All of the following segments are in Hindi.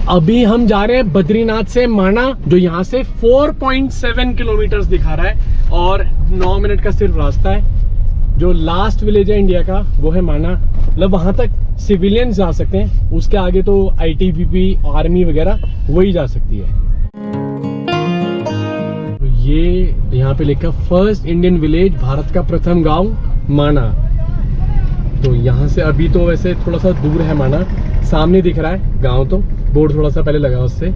अभी हम जा रहे हैं बद्रीनाथ से माना, जो यहाँ से 4.7 किलोमीटर दिखा रहा है और 9 मिनट का सिर्फ रास्ता है। जो लास्ट विलेज है इंडिया का वो है माना, मतलब वहां तक सिविलियंस जा सकते हैं, उसके आगे तो आईटीबीपी आर्मी वगैरह वही जा सकती है। तो ये यहाँ पे लिखा फर्स्ट इंडियन विलेज, भारत का प्रथम गांव माना। तो यहाँ से अभी तो वैसे थोड़ा सा दूर है माना, सामने दिख रहा है गांव, तो बोर्ड थोड़ा सा पहले लगा उससे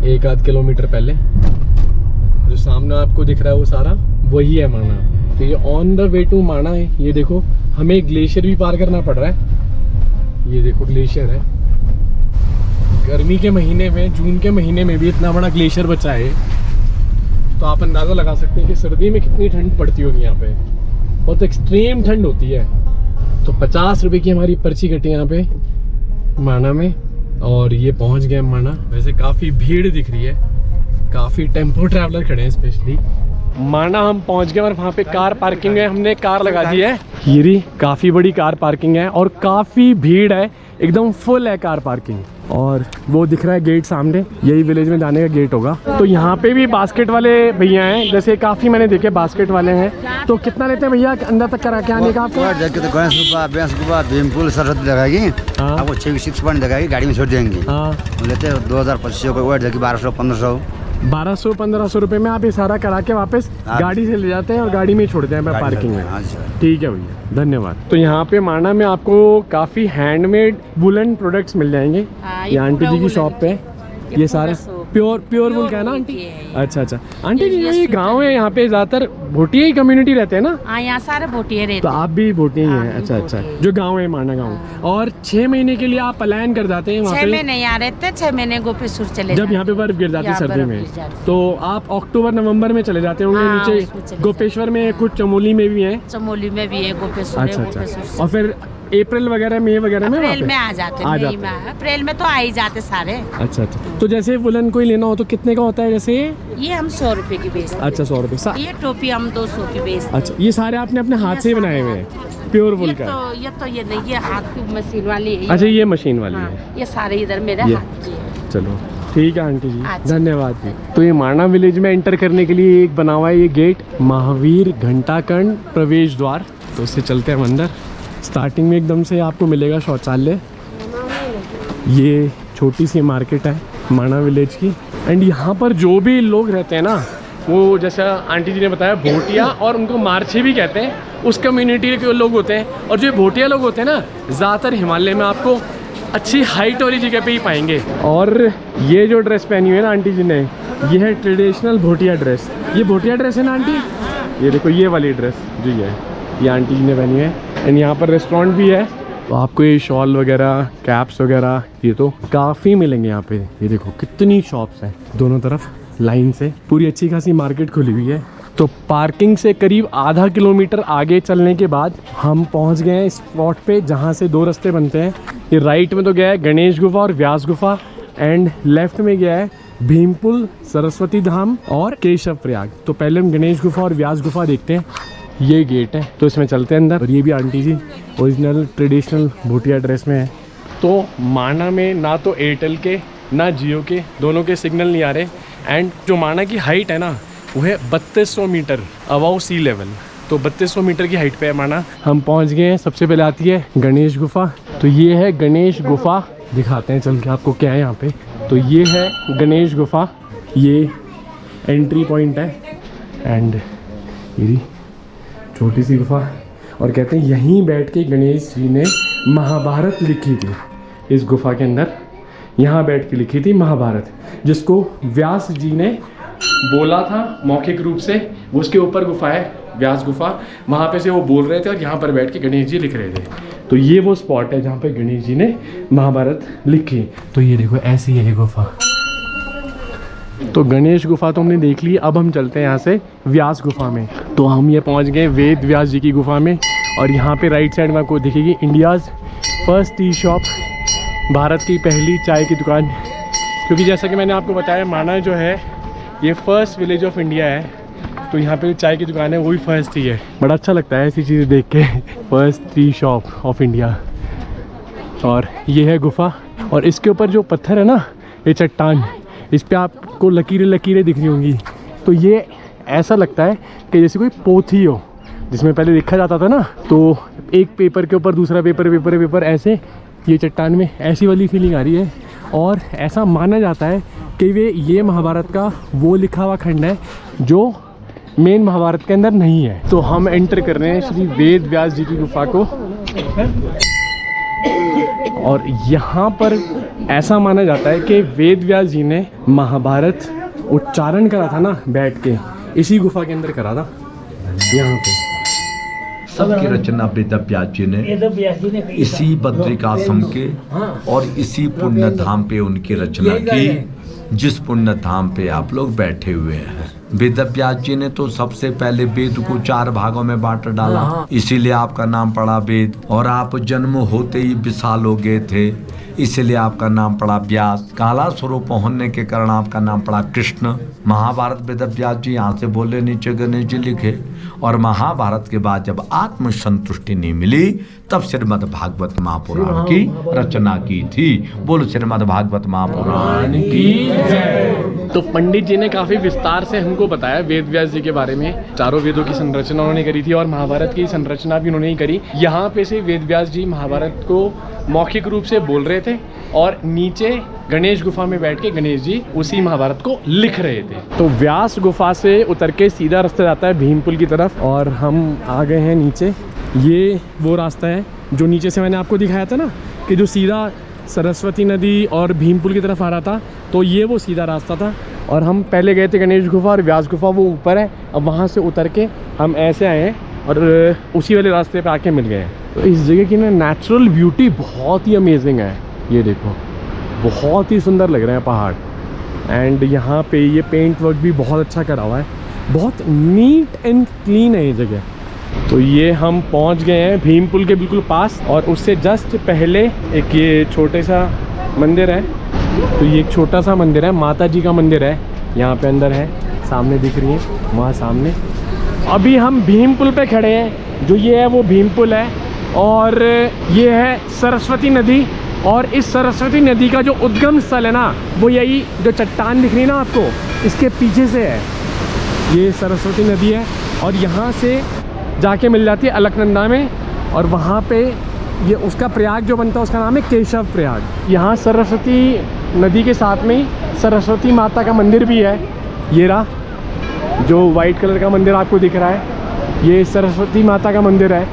1-8 किलोमीटर पहले। जो सामने आपको दिख रहा है वो सारा वही है माना। तो ये ऑन द वे टू माना है। ये देखो हमें ग्लेशियर भी पार करना पड़ रहा है। ये देखो ग्लेशियर है। गर्मी के महीने में, जून के महीने में भी इतना बड़ा ग्लेशियर बचा है, तो आप अंदाज़ा लगा सकते हैं कि सर्दी में कितनी ठंड पड़ती होगी यहाँ पे। बहुत एक्सट्रीम ठंड होती है। तो 50 रुपये की हमारी पर्ची कटी यहाँ पे माना में, और ये पहुँच गए माना। वैसे काफ़ी भीड़ दिख रही है, काफ़ी टेम्पो ट्रैवलर खड़े हैं स्पेशली। माना हम पहुँच गए और वहाँ पे कार पार्किंग है, हमने कार लगा दी है। ये काफ़ी बड़ी कार पार्किंग है और काफ़ी भीड़ है, एकदम फुल है कार पार्किंग। और वो दिख रहा है गेट सामने, यही विलेज में जाने का गेट होगा। तो यहाँ पे भी बास्केट वाले भैया हैं, जैसे काफ़ी मैंने देखे बास्केट वाले हैं। तो कितना लेते हैं भैया अंदर तक करा के आने का आपको? तो गणेश गुफा, बेंस गुफा, भीमपुल, सरस्वती लगाएगी, आपको 6 पॉइंट लगाएगी, गाड़ी में छोड़ देंगे। लेते हैं 2000-2500 को, 1200-1500 1200-1500 रुपये में आप ये सारा करा के वापस गाड़ी से ले जाते हैं और गाड़ी में छोड़ते हैं पार्किंग में। ठीक है भैया, धन्यवाद। तो यहाँ पे माना में आपको काफ़ी हैंडमेड वुलन प्रोडक्ट्स मिल जाएंगे। ये आंटी जी की शॉप पे ये सारे प्योर वुल का है ना आंटी? अच्छा अच्छा आंटी जी, ये गांव है, यहाँ पे ज्यादातर भोटिया ही कम्युनिटी रहते हैं ना? हाँ, यहाँ सारे भोटिया रहते हैं। तो आप भी भोटिया ही हैं? अच्छा अच्छा, जो गांव है माना गांव। और 6 महीने के लिए आप पलायन कर जाते हैं? 6 महीने यहाँ रहते, 6 महीने गोपेश्वर चले। जब यहाँ पे बर्फ गिर जाती है सर्दी में, तो आप अक्टूबर नवंबर में चले जाते होंगे नीचे? गोपेश्वर में कुछ, चमोली में भी है? चमोली में भी है गोपेश्वर। अच्छा अच्छा। और फिर अप्रैल वगैरह मई वगैरह में? अप्रैल में आ जाते हैं। अप्रैल में तो आ ही जाते सारे। अच्छा अच्छा। तो जैसे वुलन कोई लेना हो तो कितने का होता है? जैसे ये हम 100 रुपए की बेचते हैं। अच्छा 100 रुपए। ये टोपी हम 200 की बेचते हैं। अच्छा, ये सारे आपने अपने हाथ से ही बनाए हुए हैं? प्योर वुल का? ये नहीं, ये हाथ की मशीन वाली है। अच्छा, ये मशीन वाली है। ये सारे इधर मेरे हाथ की है। चलो ठीक है आंटी जी, धन्यवाद जी। तो ये माना विलेज में एंटर करने के लिए एक बना हुआ है ये गेट, महावीर घंटाकर्ण प्रवेश द्वार। तो इससे चलते हैं अंदर। स्टार्टिंग में एकदम से आपको मिलेगा शौचालय। ये छोटी सी मार्केट है माना विलेज की। एंड यहाँ पर जो भी लोग रहते हैं ना, वो जैसा आंटी जी ने बताया भोटिया, और उनको मारछे भी कहते हैं, उस कम्युनिटी के लोग होते हैं। और जो भोटिया लोग होते हैं ना, ज़्यादातर हिमालय में आपको अच्छी हाइट वाली जगह पे ही पाएंगे। और ये जो ड्रेस पहनी हुई है ना आंटी जी ने, ये है ट्रेडिशनल भोटिया ड्रेस। ये भोटिया ड्रेस है ना आंटी? ये देखो ये वाली ड्रेस जो ये आंटी जी ने पहनी है। एंड यहाँ पर रेस्टोरेंट भी है, तो आपको ये शॉल वगैरह, कैप्स वगैरह, ये तो काफ़ी मिलेंगे यहाँ पे। ये देखो कितनी शॉप्स हैं दोनों तरफ लाइन से, पूरी अच्छी खासी मार्केट खुली हुई है। तो पार्किंग से करीब आधा किलोमीटर आगे चलने के बाद हम पहुँच गए हैं स्पॉट पे, जहाँ से 2 रास्ते बनते हैं। ये राइट में तो गया है गणेश गुफा और व्यास गुफा, एंड लेफ्ट में गया है भीमपुल, सरस्वती धाम और केशव प्रयाग। तो पहले हम गणेश गुफा और व्यास गुफा देखते हैं। ये गेट है, तो इसमें चलते हैं अंदर। और ये भी आंटी जी ओरिजिनल ट्रेडिशनल भोटिया ड्रेस में है। तो माना में ना तो एयरटेल के ना जियो के, दोनों के सिग्नल नहीं आ रहे। एंड जो माना की हाइट है ना, वो है 3200 मीटर अबव सी लेवल। तो 3200 मीटर की हाइट पे है माना। हम पहुंच गए हैं। सबसे पहले आती है गणेश गुफा। तो ये है गणेश गुफा, दिखाते हैं चल के आपको क्या है यहाँ पे। तो ये है गणेश गुफा, ये एंट्री पॉइंट है। एंड ये छोटी सी गुफा, और कहते हैं यहीं बैठ के गणेश जी ने महाभारत लिखी थी। इस गुफा के अंदर यहाँ बैठ के लिखी थी महाभारत, जिसको व्यास जी ने बोला था मौखिक रूप से। वो उसके ऊपर गुफा है व्यास गुफा, वहाँ पे से वो बोल रहे थे और यहाँ पर बैठ के गणेश जी लिख रहे थे। तो ये वो स्पॉट है जहाँ पे गणेश जी ने महाभारत लिखी। तो ये देखो ऐसी है ये गुफा। तो गणेश गुफा तो हमने देख ली, अब हम चलते हैं यहाँ से व्यास गुफा में। तो हम ये पहुँच गए वेद व्यास जी की गुफा में, और यहाँ पे राइट साइड में आपको दिखेगी India's first tea shop, Bharat की पहली चाय की दुकान। क्योंकि जैसा कि मैंने आपको बताया, माना जो है ये फर्स्ट विलेज ऑफ इंडिया है, तो यहाँ पे चाय की दुकान है वो भी फर्स्ट ही है। बड़ा अच्छा लगता है ऐसी चीज़ें देख के, first tea shop of India. और ये है गुफा, और इसके ऊपर जो पत्थर है ना, ये चट्टान, इस पे आपको लकीरें लकीरें दिख रही होंगी। तो ये ऐसा लगता है कि जैसे कोई पोथी हो, जिसमें पहले लिखा जाता था ना, तो एक पेपर के ऊपर दूसरा पेपर ऐसे ये चट्टान में ऐसी वाली फीलिंग आ रही है। और ऐसा माना जाता है कि ये महाभारत का वो लिखा हुआ खंड है जो मेन महाभारत के अंदर नहीं है। तो हम एंटर कर रहे हैं श्री वेद व्यास जी की गुफा को। और यहाँ पर ऐसा माना जाता है कि वेद व्यास जी ने महाभारत उच्चारण करा था ना बैठ के, इसी गुफा के अंदर करा था, यहाँ पे। सबकी रचना वेद व्यास जी ने इसी बद्रिकाश्रम के और इसी पुण्य धाम पे उनकी रचना की, जिस पुण्य धाम पे आप लोग बैठे हुए हैं। वेद व्यास जी ने तो सबसे पहले वेद को 4 भागों में बांट डाला, इसीलिए आपका नाम पड़ा वेद। और आप जन्म होते ही विशाल हो गए थे, इसीलिए आपका नाम पड़ा व्यास। काला स्वरूप होने के कारण आपका नाम पड़ा कृष्ण। महाभारत वेद व्यास जी यहाँ से बोले, नीचे गणेश जी लिखे। और महाभारत के बाद जब आत्म संतुष्टि नहीं मिली, तब श्रीमद् भागवत महापुराण की रचना की थी। बोलो श्रीमद् भागवत महापुराण की जय। तो पंडित जी ने काफ़ी विस्तार से हमको बताया वेद व्यास जी के बारे में। चारों वेदों की संरचना उन्होंने करी थी और महाभारत की संरचना भी उन्होंने ही करी। यहाँ पे से वेद व्यास जी महाभारत को मौखिक रूप से बोल रहे थे और नीचे गणेश गुफा में बैठ के गणेश जी उसी महाभारत को लिख रहे थे। तो व्यास गुफा से उतर के सीधा रास्ता जाता है भीमपुल की तरफ और हम आ गए हैं नीचे। ये वो रास्ता है जो नीचे से मैंने आपको दिखाया था ना, कि जो सीधा सरस्वती नदी और भीमपुल की तरफ आ रहा था। तो ये वो सीधा रास्ता था और हम पहले गए थे गणेश गुफा और व्यास गुफा वो ऊपर है। अब वहाँ से उतर के हम ऐसे आए हैं और उसी वाले रास्ते पे आके मिल गए हैं। तो इस जगह की ना नेचुरल ब्यूटी बहुत ही अमेजिंग है। ये देखो, बहुत ही सुंदर लग रहे हैं पहाड़। एंड यहाँ पे ये पेंट वर्क भी बहुत अच्छा करा हुआ है, बहुत नीट एंड क्लीन है ये जगह। तो ये हम पहुँच गए हैं भीमपुल के बिल्कुल पास और उससे जस्ट पहले एक ये छोटे सा मंदिर है। तो ये एक छोटा सा मंदिर है, माता जी का मंदिर है, यहाँ पे अंदर है, सामने दिख रही है वहाँ सामने। अभी हम भीमपुल पे खड़े हैं, जो ये है वो भीमपुल है और ये है सरस्वती नदी। और इस सरस्वती नदी का जो उद्गम स्थल है ना, वो यही जो चट्टान दिख रही है ना आपको, इसके पीछे से है। ये सरस्वती नदी है और यहाँ से जाके मिल जाती है अलकनंदा में और वहाँ पे ये उसका प्रयाग जो बनता है उसका नाम है केशव प्रयाग। यहाँ सरस्वती नदी के साथ में सरस्वती माता का मंदिर भी है। ये रहा जो वाइट कलर का मंदिर आपको दिख रहा है, ये सरस्वती माता का मंदिर है।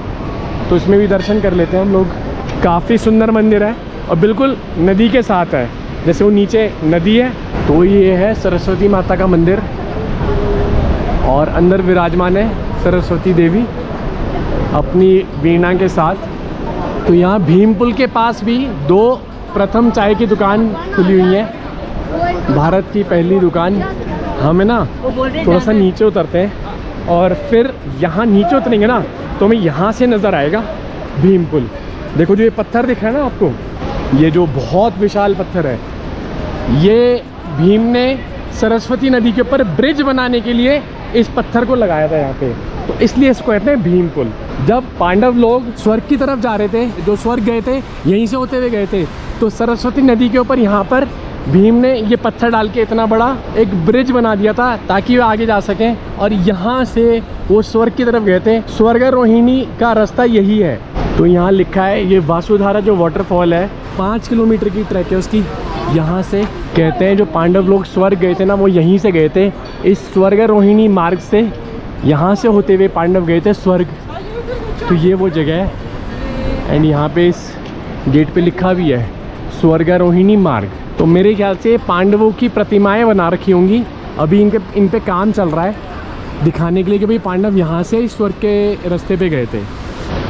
तो इसमें भी दर्शन कर लेते हैं हम लोग। काफ़ी सुंदर मंदिर है और बिल्कुल नदी के साथ है, जैसे वो नीचे नदी है तो ये है सरस्वती माता का मंदिर और अंदर विराजमान है सरस्वती देवी अपनी वीणा के साथ। तो यहाँ भीमपुल के पास भी 2 प्रथम चाय की दुकान खुली हुई है, भारत की पहली दुकान। हमें ना थोड़ा सा नीचे उतरते हैं और फिर यहाँ नीचे उतरेंगे ना तो हमें यहाँ से नज़र आएगा भीमपुल। देखो जो ये पत्थर दिख रहा है ना आपको, ये जो बहुत विशाल पत्थर है, ये भीम ने सरस्वती नदी के ऊपर ब्रिज बनाने के लिए इस पत्थर को लगाया था यहाँ पे, तो इसलिए इसको कहते हैं भीमपुल। जब पांडव लोग स्वर्ग की तरफ जा रहे थे, जो स्वर्ग गए थे यहीं से होते हुए गए थे, तो सरस्वती नदी के ऊपर यहाँ पर भीम ने ये पत्थर डाल के इतना बड़ा एक ब्रिज बना दिया था ताकि वे आगे जा सकें और यहाँ से वो स्वर्ग की तरफ गए थे। स्वर्गारोहिणी का रास्ता यही है। तो यहाँ लिखा है ये वासुधारा जो वाटरफॉल है 5 किलोमीटर की ट्रैक है उसकी। यहाँ से कहते हैं जो पांडव लोग स्वर्ग गए थे ना, वो यहीं से गए थे, इस स्वर्गारोहिणी मार्ग से यहाँ से होते हुए पांडव गए थे स्वर्ग। तो ये वो जगह है एंड यहाँ पे इस गेट पे लिखा भी है स्वर्गारोहिणी मार्ग। तो मेरे ख्याल से पांडवों की प्रतिमाएं बना रखी होंगी, अभी इन पे काम चल रहा है दिखाने के लिए कि भाई पांडव यहाँ से इस स्वर्ग के रास्ते पे गए थे।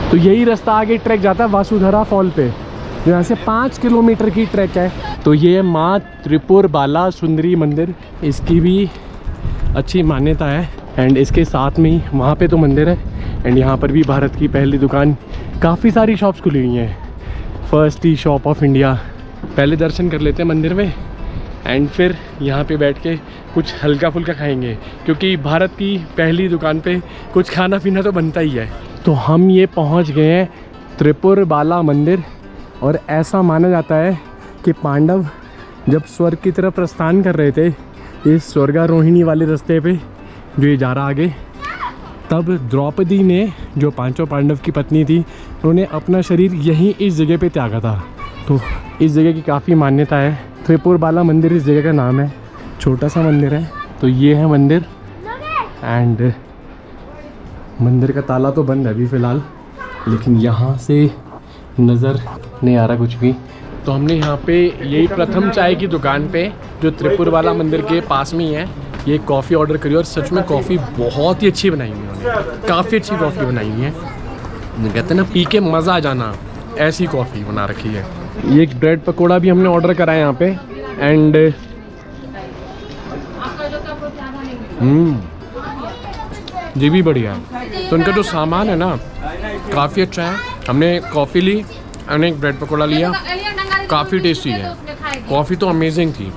तो यही रास्ता आगे ट्रैक जाता है वासुधारा फॉल पे, जो यहाँ से 5 किलोमीटर की ट्रैक है। तो ये माँ त्रिपुर बाला सुंदरी मंदिर, इसकी भी अच्छी मान्यता है एंड इसके साथ में ही वहाँ पे तो मंदिर है एंड यहाँ पर भी भारत की पहली दुकान, काफ़ी सारी शॉप्स खुली हुई हैं। First tea shop of India. पहले दर्शन कर लेते हैं मंदिर में एंड फिर यहाँ पे बैठ के कुछ हल्का फुल्का खाएंगे, क्योंकि भारत की पहली दुकान पे कुछ खाना पीना तो बनता ही है। तो हम ये पहुँच गए हैं त्रिपुर बाला मंदिर और ऐसा माना जाता है कि पांडव जब स्वर्ग की तरफ प्रस्थान कर रहे थे इस स्वर्गारोहिणी वाले रास्ते पे जो ये जा रहा आगे, तब द्रौपदी ने, जो पांचों पांडव की पत्नी थी, उन्होंने अपना शरीर यहीं इस जगह पे त्यागा था। तो इस जगह की काफ़ी मान्यता है। त्रिपुर बाला मंदिर इस जगह का नाम है। छोटा सा मंदिर है। तो ये है मंदिर, एंड मंदिर का ताला तो बंद है अभी फ़िलहाल, लेकिन यहाँ से नज़र नहीं आ रहा कुछ भी। तो हमने यहाँ पे यही प्रथम चाय की दुकान पे, जो त्रिपुर बाला मंदिर के पास में ही है, ये कॉफ़ी ऑर्डर करी और सच में कॉफ़ी बहुत ही अच्छी बनाई हुई है उन्होंने। काफ़ी अच्छी कॉफ़ी बनाई हुई है। कहते हैं ना, पी के मज़ा आ जाना, ऐसी कॉफ़ी बना रखी है। ये एक ब्रेड पकोड़ा भी हमने ऑर्डर करा है यहाँ पे, एंड ये भी बढ़िया है। तो इनका जो सामान है ना काफ़ी अच्छा है। हमने कॉफ़ी ली, हमने एक ब्रेड पकोड़ा लिया, काफ़ी टेस्टी है। कॉफ़ी तो अमेजिंग थी।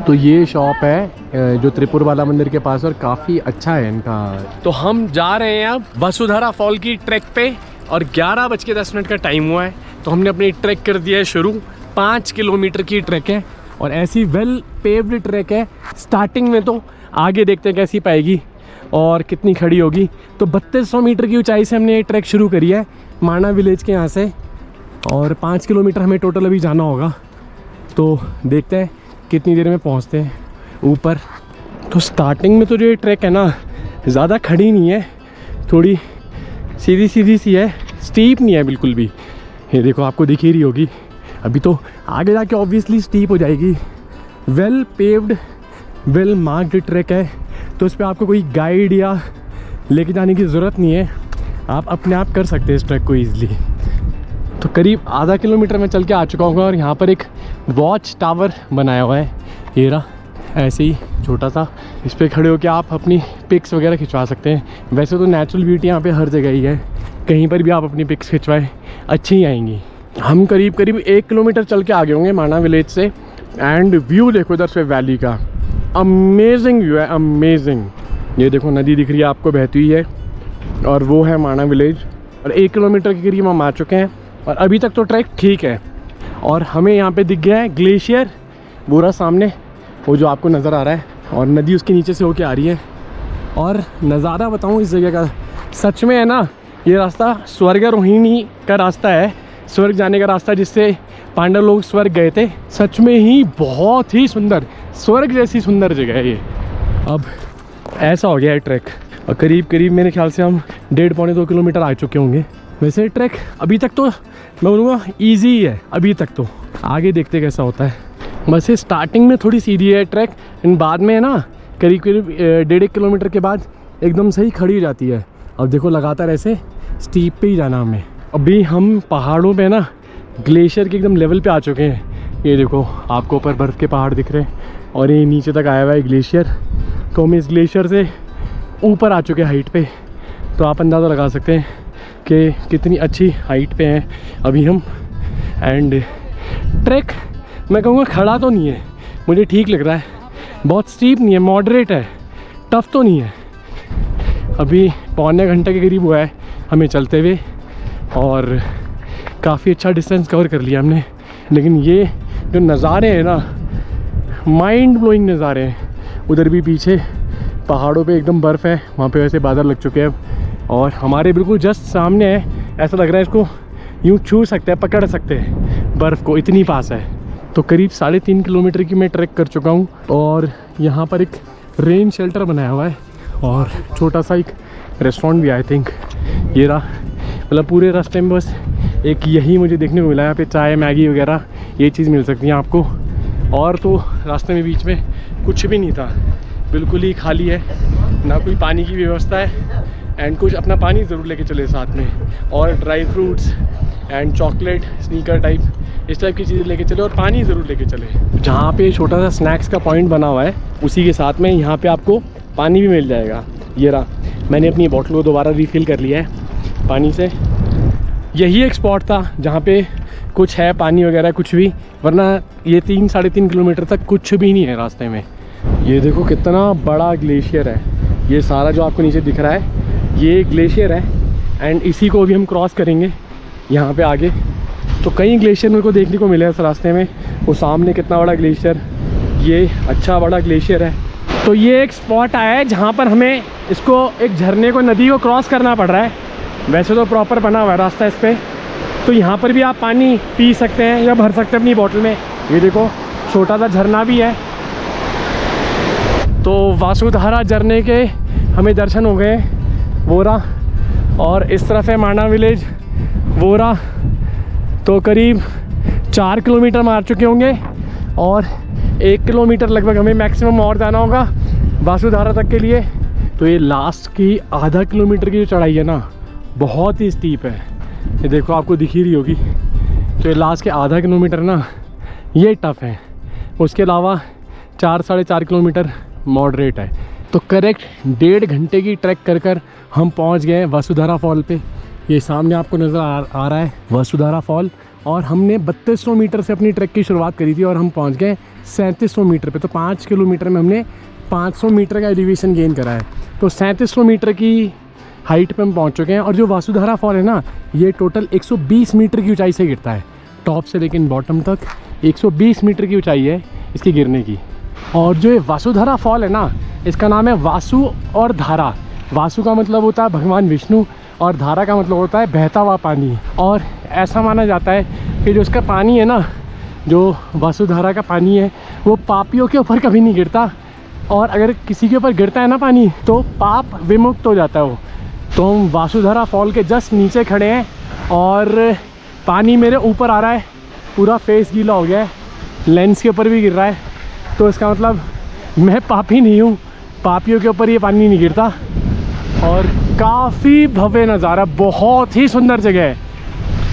तो ये शॉप है जो त्रिपुर बाला मंदिर के पास, और काफ़ी अच्छा है इनका। तो हम जा रहे हैं अब वसुधारा फॉल की ट्रैक पे, और 11:10 का टाइम हुआ है। तो हमने अपनी ट्रैक कर दिया है शुरू। 5 किलोमीटर की ट्रैक है और ऐसी वेल पेव्ड ट्रैक है। स्टार्टिंग में तो आगे देखते हैं कैसी पाएगी और कितनी खड़ी होगी। तो 3200 मीटर की ऊंचाई से हमने ये ट्रैक शुरू करी है माणा विलेज के यहाँ से, और 5 किलोमीटर हमें टोटल अभी जाना होगा। तो देखते हैं कितनी देर में पहुँचते हैं ऊपर। तो स्टार्टिंग में तो जो ये ट्रैक है ना ज़्यादा खड़ी नहीं है, थोड़ी सीधी सीधी सी है, स्टीप नहीं है बिल्कुल भी। ये देखो, आपको दिख ही रही होगी। अभी तो आगे जाके ऑब्वियसली स्टीप हो जाएगी। Well paved, well marked track है, तो इस पर आपको कोई गाइड या लेके जाने की ज़रूरत नहीं है। आप अपने आप कर सकते हैं इस ट्रैक को ईज़िली। तो करीब आधा किलोमीटर में चल के आ चुका हूँ, और यहाँ पर एक वॉच टावर बनाया हुआ है। ये रहा, ऐसे ही छोटा सा, इस पर खड़े होकर आप अपनी पिक्स वगैरह खिंचवा सकते हैं। वैसे तो नेचुरल ब्यूटी यहाँ पे हर जगह ही है, कहीं पर भी आप अपनी पिक्स खिंचवाएं अच्छी ही आएंगी। हम करीब 1 किलोमीटर चल के आ गए होंगे माणा विलेज से, एंड व्यू देखो इधर से वैली का, अमेजिंग व्यू है, अमेजिंग। ये देखो नदी दिख रही है आपको बहती हुई है, और वो है माणा विलेज। और 1 किलोमीटर के करीब हम आ चुके हैं, और अभी तक तो ट्रैक ठीक है। और हमें यहाँ पे दिख गया है ग्लेशियर पूरा सामने, वो जो आपको नज़र आ रहा है, और नदी उसके नीचे से होके आ रही है। और नज़ारा बताऊँ इस जगह का, सच में है ना, ये रास्ता स्वर्गारोहिणी का रास्ता है, स्वर्ग जाने का रास्ता, जिससे पांडव लोग स्वर्ग गए थे। सच में ही बहुत ही सुंदर, स्वर्ग जैसी सुंदर जगह है ये। अब ऐसा हो गया है ट्रैक, और करीब मेरे ख्याल से हम 1.5-2 किलोमीटर आ चुके होंगे। वैसे ट्रैक अभी तक तो मैं बोलूँगा ईजी ही है अभी तक, तो आगे देखते कैसा होता है। बस ये स्टार्टिंग में थोड़ी सीधी है ट्रैक, इन बाद में है ना करीब 1.5 किलोमीटर के बाद एकदम सही खड़ी हो जाती है। अब देखो लगातार ऐसे स्टीप पे ही जाना हमें। अभी हम पहाड़ों पे ना ग्लेशियर के एकदम लेवल पे आ चुके हैं। ये देखो आपको ऊपर बर्फ़ के पहाड़ दिख रहे हैं, और ये नीचे तक आया हुआ है ग्लेशियर। तो हम इस ग्लेशियर से ऊपर आ चुके हैं हाइट पे। तो आप अंदाज़ा लगा सकते हैं कि कितनी अच्छी हाइट पे हैं अभी हम। एंड ट्रैक मैं कहूँगा खड़ा तो नहीं है, मुझे ठीक लग रहा है, बहुत स्टीप नहीं है, मॉडरेट है, टफ तो नहीं है। अभी 1.25 घंटे के करीब हुआ है हमें चलते हुए, और काफ़ी अच्छा डिस्टेंस कवर कर लिया हमने। लेकिन ये जो नज़ारे हैं ना, माइंड ब्लोइंग नज़ारे हैं। उधर भी पीछे पहाड़ों पे एकदम बर्फ़ है, वहाँ पे वैसे बादल लग चुके हैं, और हमारे बिल्कुल जस्ट सामने है। ऐसा लग रहा है इसको यूँ छू सकते हैं, पकड़ सकते हैं बर्फ़ को, इतनी पास है। तो करीब 3.5 किलोमीटर की मैं ट्रैक कर चुका हूँ, और यहाँ पर एक रेन शेल्टर बनाया हुआ है, और छोटा सा एक रेस्टोरेंट भी आई थिंक। ये रहा, मतलब पूरे रास्ते में बस एक यही मुझे देखने को मिला। यहाँ पे चाय मैगी वगैरह ये चीज़ मिल सकती है आपको, और तो रास्ते में बीच में कुछ भी नहीं था, बिल्कुल ही खाली है, ना कोई पानी की व्यवस्था है। एंड कुछ अपना पानी ज़रूर लेके चले साथ में, और dry fruits and chocolate sneaker type, इस टाइप की चीज़ें लेके चले, और पानी ज़रूर लेके चले। जहाँ पे छोटा सा स्नैक्स का पॉइंट बना हुआ है, उसी के साथ में यहाँ पे आपको पानी भी मिल जाएगा। ये रहा, मैंने अपनी बॉटल को दोबारा रिफ़िल कर लिया है पानी से। यही एक स्पॉट था जहाँ पे कुछ है पानी वगैरह कुछ भी, वरना ये 3-3.5 किलोमीटर तक कुछ भी नहीं है रास्ते में। ये देखो कितना बड़ा ग्लेशियर है, ये सारा जो आपको नीचे दिख रहा है ये ग्लेशियर है। एंड इसी को भी हम क्रॉस करेंगे यहाँ पे आगे, तो कई ग्लेशियर मेरे को देखने को मिले इस रास्ते में। वो सामने कितना बड़ा ग्लेशियर, ये अच्छा बड़ा ग्लेशियर है। तो ये एक स्पॉट आया है जहाँ पर हमें इसको एक झरने को, नदी को क्रॉस करना पड़ रहा है। वैसे तो प्रॉपर बना हुआ है रास्ता इस पर। तो यहाँ पर भी आप पानी पी सकते हैं या भर सकते हैं अपनी बोतल में। ये देखो छोटा सा झरना भी है। तो वासुधारा झरने के हमें दर्शन हो गए वोरा, और इस तरफ है माना विलेज वोरा। तो करीब 4 किलोमीटर मार चुके होंगे और 1 किलोमीटर लगभग हमें मैक्सिमम और जाना होगा वासुधारा तक के लिए। तो ये लास्ट की आधा किलोमीटर की जो चढ़ाई है ना, बहुत ही स्टीप है। ये देखो आपको दिख ही रही होगी। तो ये लास्ट के आधा किलोमीटर ना ये टफ़ है, उसके अलावा 4-4.5 किलोमीटर मॉडरेट है। तो करेक्ट 1.5 घंटे की ट्रैक कर हम पहुंच गए वसुधारा फॉल पे। ये सामने आपको नज़र आ रहा है वसुधारा फॉल। और हमने 3200 मीटर से अपनी ट्रैक की शुरुआत करी थी और हम पहुंच गए 3700 मीटर पे। तो 5 किलोमीटर में हमने 500 मीटर का एलिवेशन गेन करा है। तो 3700 मीटर की हाइट पे हम पहुंच चुके हैं। और जो वसुधारा फॉल है ना, ये टोटल 120 मीटर की ऊंचाई से गिरता है, टॉप से लेकिन बॉटम तक 120 मीटर की ऊंचाई है इसकी गिरने की। और जो ये वसुधारा फॉल है ना, इसका नाम है वासु और धारा। वासु का मतलब होता है भगवान विष्णु और धारा का मतलब होता है बहता हुआ पानी। और ऐसा माना जाता है कि जो इसका पानी है ना, जो वसुधारा का पानी है, वो पापियों के ऊपर कभी नहीं गिरता। और अगर किसी के ऊपर गिरता है ना पानी, तो पाप विमुक्त हो जाता है वो। तो हम वासुधारा फॉल के जस्ट नीचे खड़े हैं और पानी मेरे ऊपर आ रहा है, पूरा फेस गीला हो गया है, लेंस के ऊपर भी गिर रहा है। तो इसका मतलब मैं पापी नहीं हूँ, पापियों के ऊपर ये पानी नहीं गिरता। और काफ़ी भव्य नज़ारा, बहुत ही सुंदर जगह है।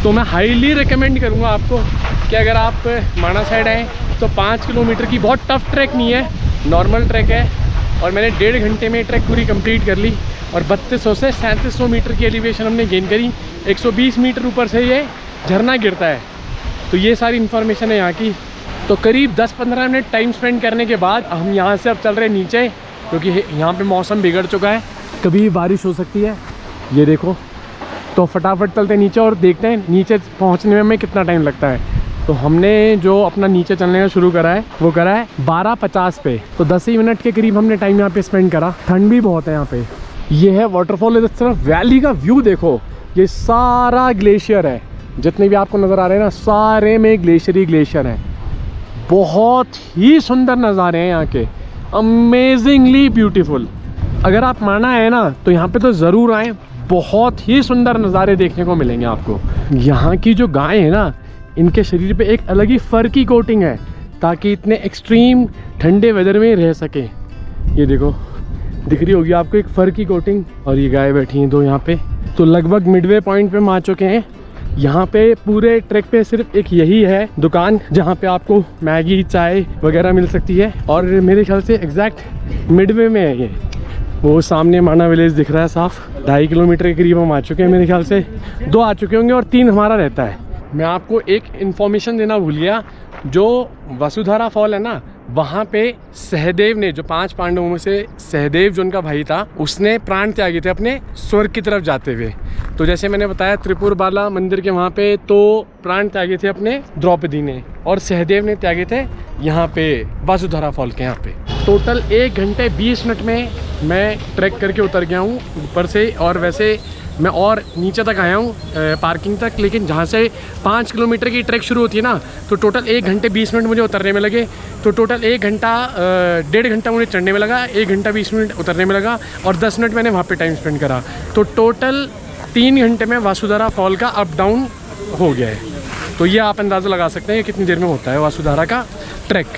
तो मैं हाईली रिकमेंड करूँगा आपको कि अगर आप माना साइड आएँ तो 5 किलोमीटर की बहुत टफ ट्रैक नहीं है, नॉर्मल ट्रैक है। और मैंने 1.5 घंटे में ट्रैक पूरी कंप्लीट कर ली और 3200 से 3700 मीटर की एलिवेशन हमने गेन करी। 120 मीटर ऊपर से ये झरना गिरता है। तो ये सारी इन्फॉर्मेशन है यहाँ की। तो करीब 10-15 मिनट टाइम स्पेंड करने के बाद हम यहाँ से अब चल रहे हैं नीचे, क्योंकि यहाँ पे मौसम बिगड़ चुका है, कभी बारिश हो सकती है। ये देखो, तो फटाफट चलते हैं नीचे और देखते हैं नीचे पहुँचने में हमें कितना टाइम लगता है। तो हमने जो अपना नीचे चलने का शुरू करा है वो करा है 12:50 पे। तो 10 ही मिनट के करीब हमने टाइम यहाँ पे स्पेंड करा। ठंड भी बहुत है यहाँ पे। ये है वाटरफॉल। इस तरफ वैली का व्यू देखो, ये सारा ग्लेशियर है, जितने भी आपको नज़र आ रहे हैं ना, सारे में ग्लेशियर ही ग्लेशियर हैं। बहुत ही सुंदर नज़ारे हैं यहाँ के, अमेजिंगली ब्यूटीफुल। अगर आप माना है ना, तो यहाँ पे तो ज़रूर आएँ, बहुत ही सुंदर नज़ारे देखने को मिलेंगे आपको। यहाँ की जो गाय है ना, इनके शरीर पे एक अलग ही फर की कोटिंग है, ताकि इतने एक्सट्रीम ठंडे वेदर में रह सके। ये देखो, दिख रही होगी आपको एक फर की कोटिंग। और ये गाय बैठी हैं 2 यहाँ पे। तो लगभग मिडवे पॉइंट पे हम आ चुके हैं। यहाँ पे पूरे ट्रैक पे सिर्फ एक यही है दुकान जहाँ पे आपको मैगी, चाय वगैरह मिल सकती है। और मेरे ख्याल से एग्जैक्ट मिडवे में है ये। वो सामने माना विलेज दिख रहा है साफ। 2.5 किलोमीटर के करीब हम आ चुके हैं, मेरे ख्याल से 2 आ चुके होंगे और 3 हमारा रहता है। मैं आपको एक इन्फॉर्मेशन देना भूल गया। जो वसुधारा फॉल है ना, वहाँ पे सहदेव ने, जो 5 पांडवों में से सहदेव जो उनका भाई था, उसने प्राण त्यागे थे अपने स्वर्ग की तरफ जाते हुए। तो जैसे मैंने बताया त्रिपुर बाला मंदिर के वहाँ पे तो प्राण त्यागे थे अपने द्रौपदी ने, और सहदेव ने त्यागे थे यहाँ पे वसुधारा फॉल के यहाँ पे। टोटल 1 घंटे 20 मिनट में मैं ट्रैक करके उतर गया हूँ ऊपर से। और वैसे मैं और नीचे तक आया हूँ पार्किंग तक, लेकिन जहाँ से 5 किलोमीटर की ट्रैक शुरू होती है ना, तो टोटल 1 घंटे 20 मिनट मुझे उतरने में लगे। तो टोटल 1.5 घंटा मुझे चढ़ने में लगा, 1 घंटा 20 मिनट उतरने में लगा और 10 मिनट मैंने वहाँ पे टाइम स्पेंड करा। तो टोटल 3 घंटे में वसुधारा फॉल का अप डाउन हो गया है। तो ये आप अंदाज़ा लगा सकते हैं कि कितनी देर में होता है वसुधारा का ट्रैक।